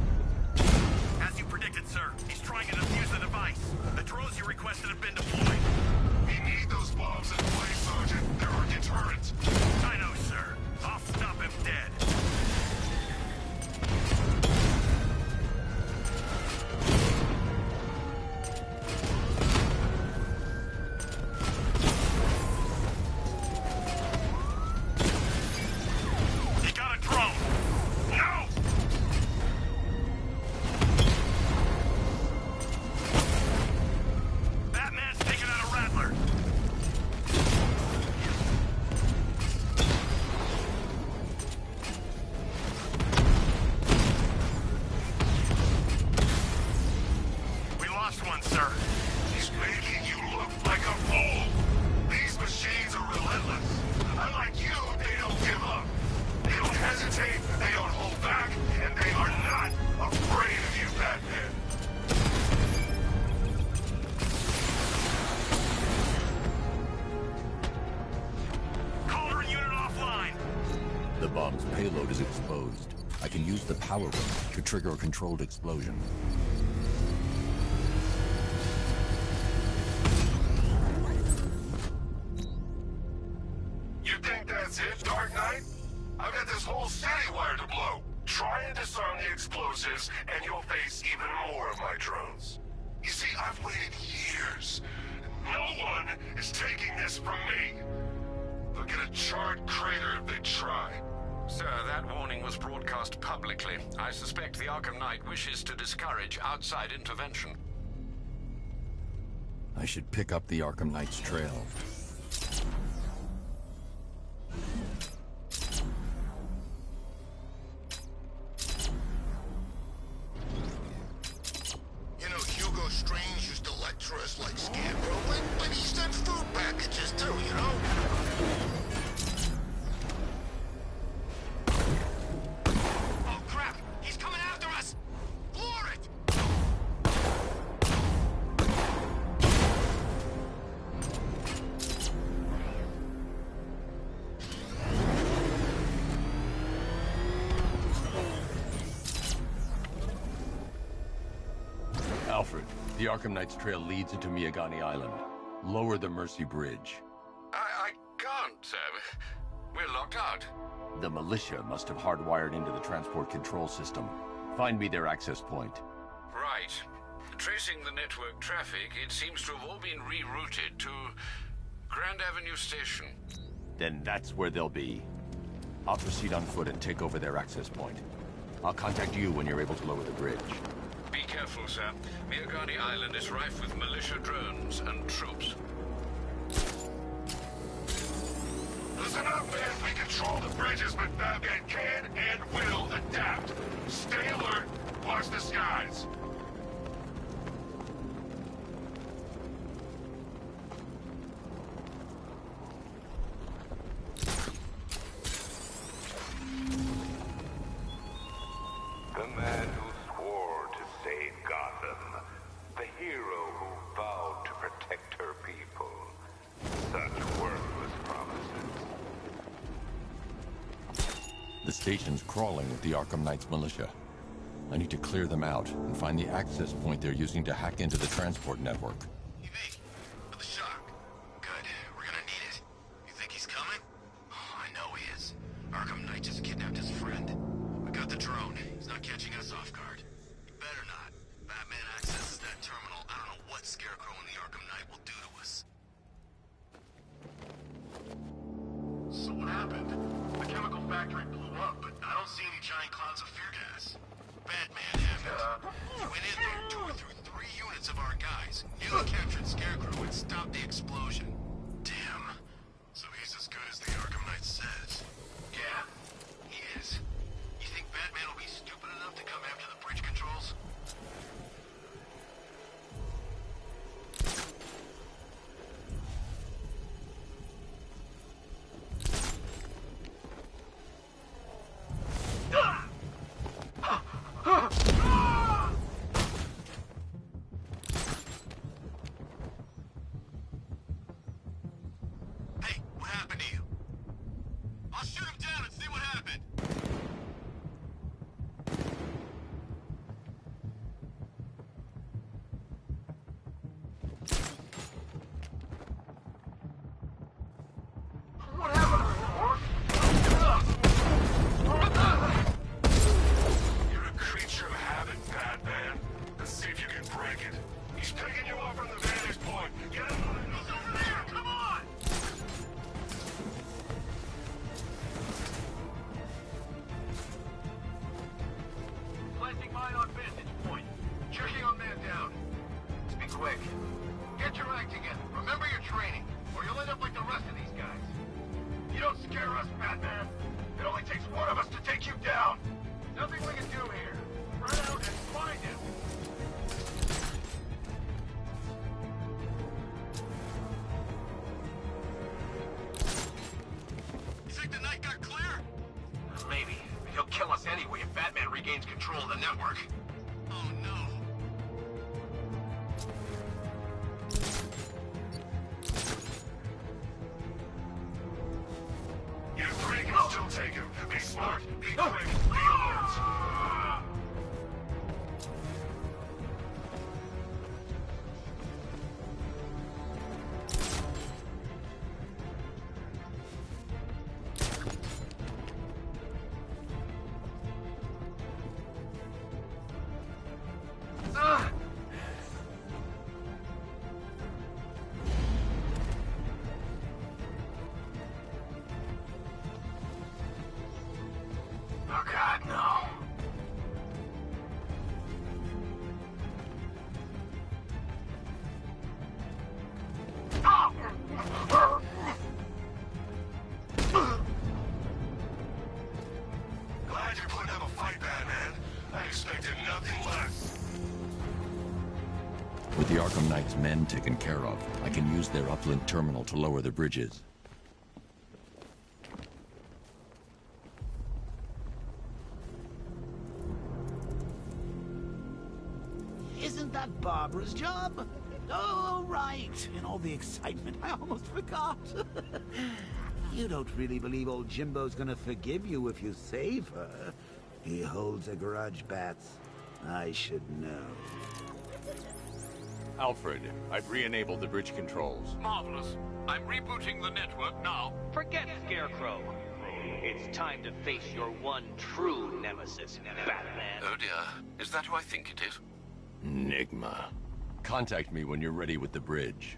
As you predicted, sir, he's trying to defuse the device. The drones you requested have been deployed. We need those bombs in place, Sergeant. They're our deterrent. I know, sir. I'll stop him dead. Payload is exposed. I can use the power ring to trigger a controlled explosion. You think that's it, Dark Knight? I've got this whole city wired to blow. Try and disarm the explosives, and you'll face even more of my drones. You see, I've waited years. No one is taking this from me. They'll get a charred crater if they try. Sir, that warning was broadcast publicly. I suspect the Arkham Knight wishes to discourage outside intervention. I should pick up the Arkham Knight's trail. You know, Hugo Strange used to lecture us like Scarecrow, but he sent food packages too, you know? Alfred, the Arkham Knight's trail leads into Miagani Island. Lower the Mercy Bridge. I can't, sir. We're locked out. The militia must have hardwired into the transport control system. Find me their access point. Right. Tracing the network traffic, it seems to have all been rerouted to Grand Avenue Station. Then that's where they'll be. I'll proceed on foot and take over their access point. I'll contact you when you're able to lower the bridge. Be careful, sir. Miagani Island is rife with militia drones and troops. Listen up, man. We control the bridges, but Batman can and will adapt. Stay alert. Watch the skies. The man who swore to save Gotham. The hero who vowed to protect her people. Such worthless promises. The station's crawling with the Arkham Knight's militia. I need to clear them out and find the access point they're using to hack into the transport network. For the shock. Good. We're gonna need it. You think he's coming? Oh, I know he is. Arkham Knight just kidnapped his friend. We got the drone. He's not catching us off guard. He better not. Batman accesses that terminal. I don't know what Scarecrow and the Arkham Knight will do to us. So what happened? The chemical factory blew up, but I don't see any giant clouds of fear gas. Batman happened. He went in there, tore through 3 units of our guys, nearly captured Scarecrow and stopped the explosion. Damn. So he's as good as the Arkham Knight says. Yeah, he is. You think Batman will be stupid enough to come after the bridge controls? Hey, what happened to you? I'll shoot him down and see what happened. What happened? You're a creature of habit, Batman. Let's see if you can break it. He's picking you up from the vantage point. Get him on it. He's over there. Come on. Planting mine on vantage point. Checking on man down. Let's be quick. Get your act together. Remember your training, or you'll end up like the rest of these guys. You don't scare us, Batman. It only takes one of us to take you down. Nothing we can do here. Run out and find him. You think the night got clear? Maybe. He'll kill us anyway if Batman regains control of the network. Oh no. You 3 can still take him. Be smart, be quick, be alert. Oh God, no. Glad you're putting up a fight, Batman. I expected nothing less. With the Arkham Knight's men taken care of, I can use their uplink terminal to lower the bridges. Isn't that Barbara's job? Oh, right. In all the excitement, I almost forgot. You don't really believe old Jimbo's gonna forgive you if you save her. He holds a grudge, Bats. I should know. Alfred, I've re-enabled the bridge controls. Marvelous. I'm rebooting the network now. Forget Scarecrow. It's time to face your one true nemesis, Batman. Oh dear. Is that who I think it is? Enigma. Contact me when you're ready with the bridge.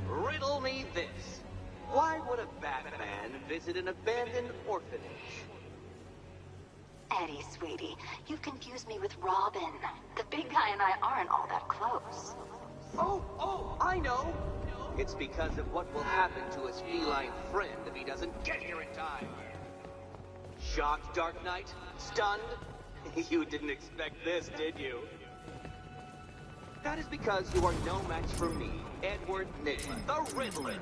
Riddle me this. Why would a Batman visit an abandoned orphanage? Eddie, sweetie, you've confused me with Robin. The big guy and I aren't all that close. Oh, I know! It's because of what will happen to his feline friend if he doesn't get here in time. Shocked, Dark Knight? Stunned? You didn't expect this, did you? That is because you are no match for me, Edward Nygma, the Riddler,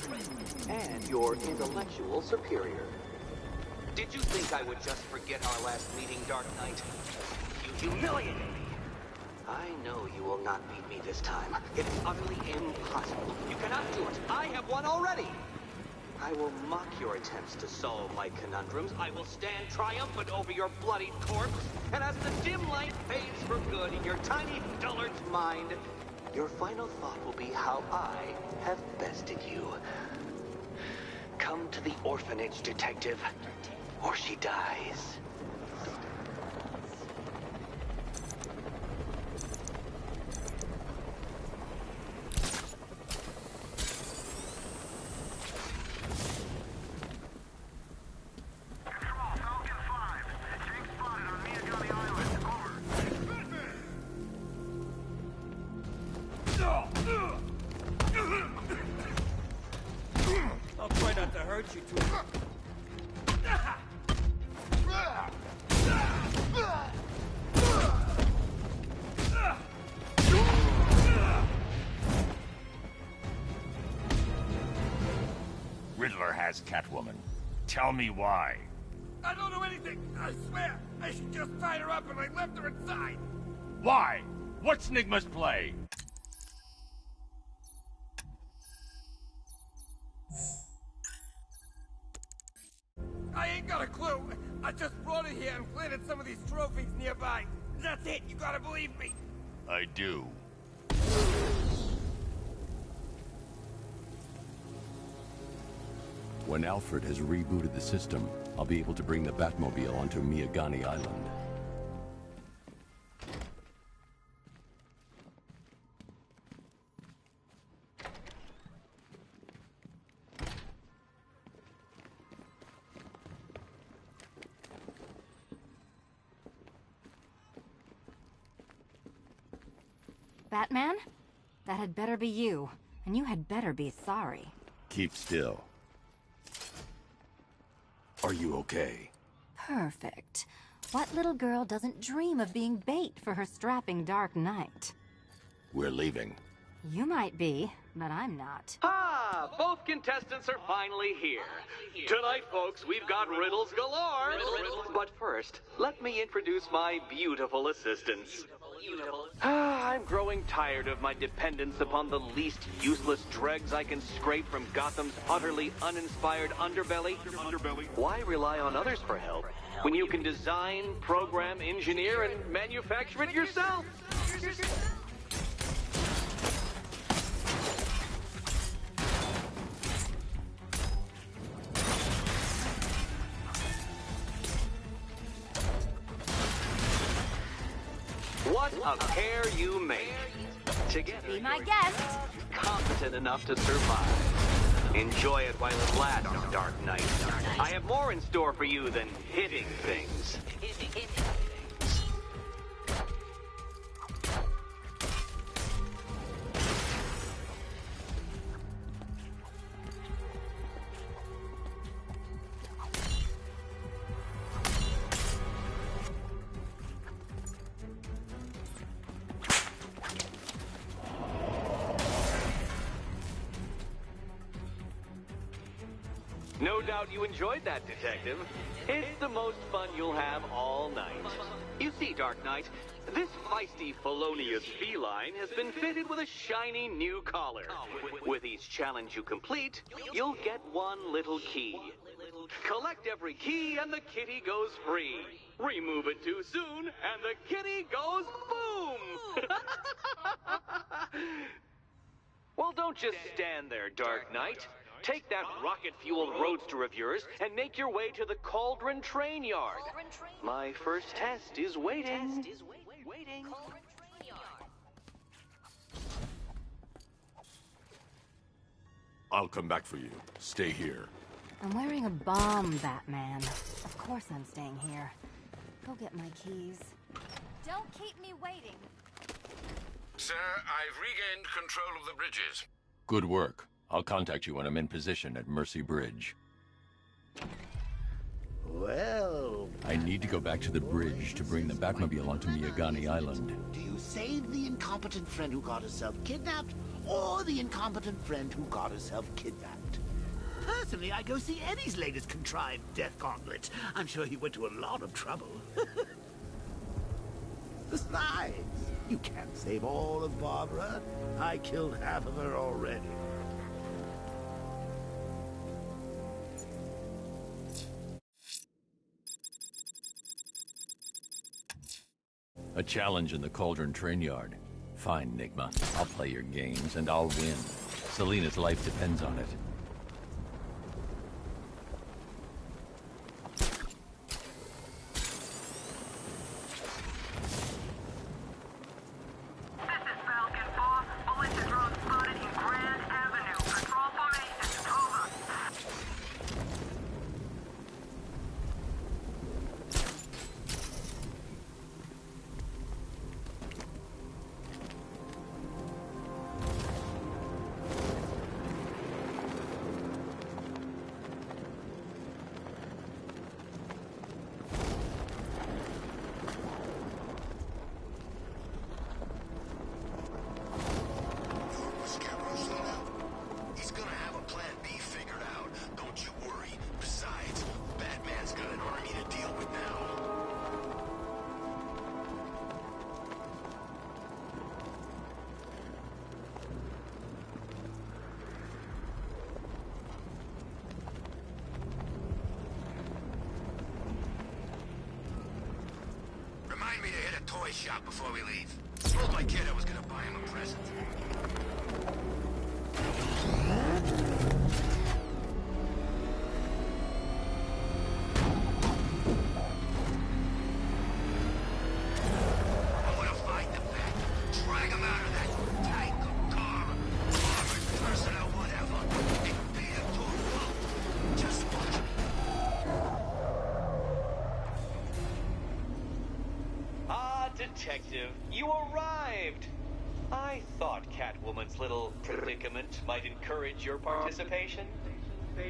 and your intellectual superior. Did you think I would just forget our last meeting, Dark Knight? You humiliated me. I know you will not beat me this time. It's utterly impossible. You cannot do it. I have won already. I will mock your attempts to solve my conundrums. I will stand triumphant over your bloodied corpse. And as the dim light fades for good in your tiny dullard's mind, your final thought will be how I have bested you. Come to the orphanage, detective, or she dies. I'll try not to hurt you too much. Riddler has Catwoman. Tell me why. I don't know anything. I swear. I just tied her up and I left her inside. Why? What's Nygma's play? I ain't got a clue. I just brought it here and planted some of these trophies nearby. That's it. You gotta believe me. I do. When Alfred has rebooted the system, I'll be able to bring the Batmobile onto Miagani Island. Batman? That had better be you, and you had better be sorry. Keep still. Are you okay? Perfect. What little girl doesn't dream of being bait for her strapping Dark Knight? We're leaving. You might be, but I'm not. Ah, both contestants are finally here. Tonight, folks, we've got riddles galore. But first, let me introduce my beautiful assistants. I'm growing tired of my dependence upon the least useless dregs I can scrape from Gotham's utterly uninspired underbelly. Why rely on others for help when you can design, program, engineer, and manufacture it yourself? What a pair you make. Together, Be my guest. competent enough to survive. Enjoy it while it lasts, Dark Knight. I have more in store for you than hitting things. No doubt you enjoyed that, Detective. It's the most fun you'll have all night. You see, Dark Knight, this feisty, felonious feline has been fitted with a shiny new collar. With each challenge you complete, you'll get one little key. Collect every key and the kitty goes free. Remove it too soon and the kitty goes boom! Well, don't just stand there, Dark Knight. Take that rocket-fueled roadster of yours and make your way to the Cauldron Train Yard. My first test is waiting. I'll come back for you. Stay here. I'm wearing a bomb, Batman. Of course I'm staying here. Go get my keys. Don't keep me waiting. Sir, I've regained control of the bridges. Good work. I'll contact you when I'm in position at Mercy Bridge. Well... I need to go back to the bridge to bring the Batmobile onto Miagani Island. Do you save the incompetent friend who got herself kidnapped, or the incompetent friend who got herself kidnapped? Personally, I go see Eddie's latest contrived death gauntlet. I'm sure he went to a lot of trouble. Besides, you can't save all of Barbara. I killed half of her already. A challenge in the Cauldron Train Yard. Fine, Nigma. I'll play your games, and I'll win. Selina's life depends on it. Remind me to hit a toy shop before we leave. Told my kid I was gonna buy him a present. I wanna find the Bat, drag him out of that tank, car, armored personnel, whatever, and beat him to a pulp. Just watch me. Detective, you arrived! I thought Catwoman's little predicament might encourage your participation.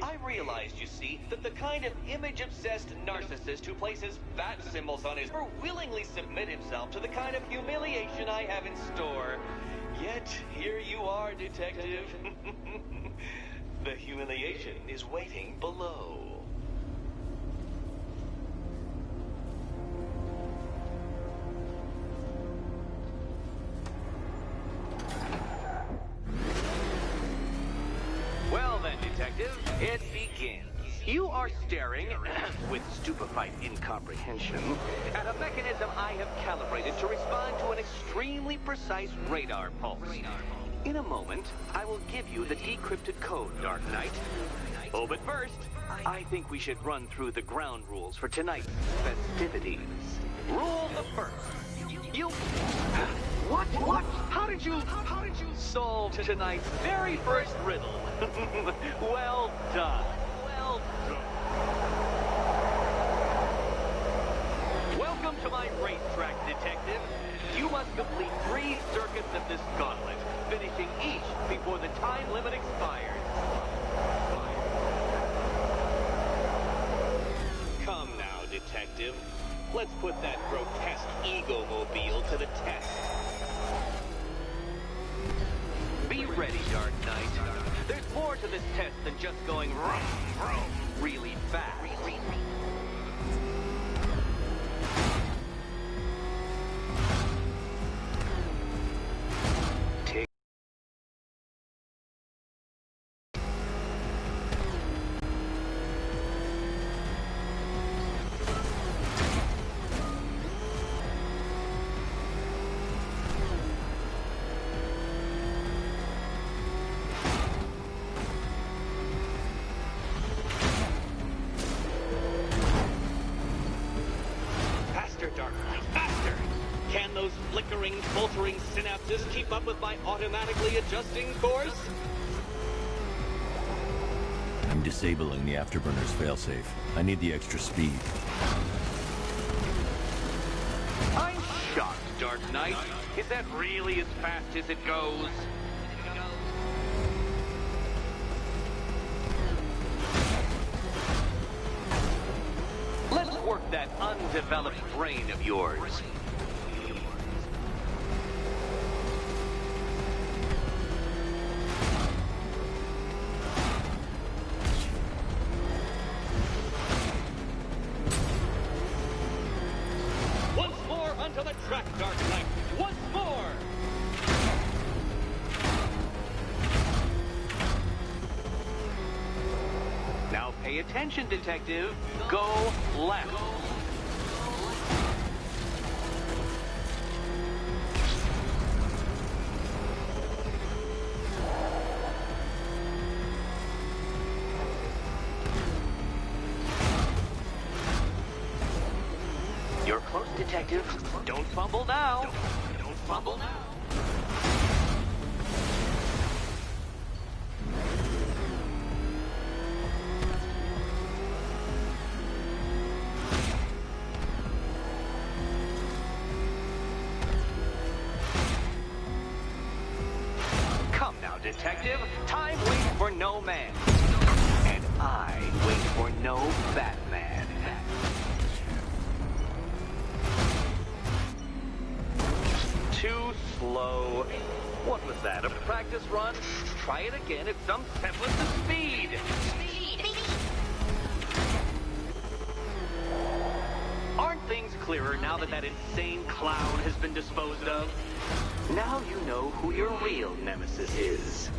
I realized, you see, that the kind of image-obsessed narcissist who places bat symbols on his never willingly submit himself to the kind of humiliation I have in store. Yet, here you are, Detective. The humiliation is waiting below. Detective, it begins. You are staring, with stupefied incomprehension, at a mechanism I have calibrated to respond to an extremely precise radar pulse. In a moment, I will give you the decrypted code, Dark Knight. Oh, but first, I think we should run through the ground rules for tonight's festivities. Rule the first. You... What? How did you solve tonight's very first riddle? Well done. Welcome to my racetrack, Detective. You must complete 3 circuits of this gauntlet, finishing each before the time limit expires. Come now, Detective. Let's put that grotesque ego-mobile to the test. Be ready, Dark Knight. There's more to this test than just going vroom, vroom, really fast. Dark Knight, faster! Can those flickering, faltering synapses keep up with my automatically adjusting course? I'm disabling the Afterburner's failsafe. I need the extra speed. I'm shocked, Dark Knight. Is that really as fast as it goes? Let's work that undeveloped brain of yours. Once more onto the track, Dark Knight. Once more! Now pay attention, Detective. Go left. You're close, Detective. Don't fumble now. Don't fumble now. Come now, Detective. Time waits for no man. And I wait for no Batman. Too slow. What was that, a practice run? Try it again at some semblance of speed. Aren't things clearer now that that insane clown has been disposed of? Now you know who your real nemesis is.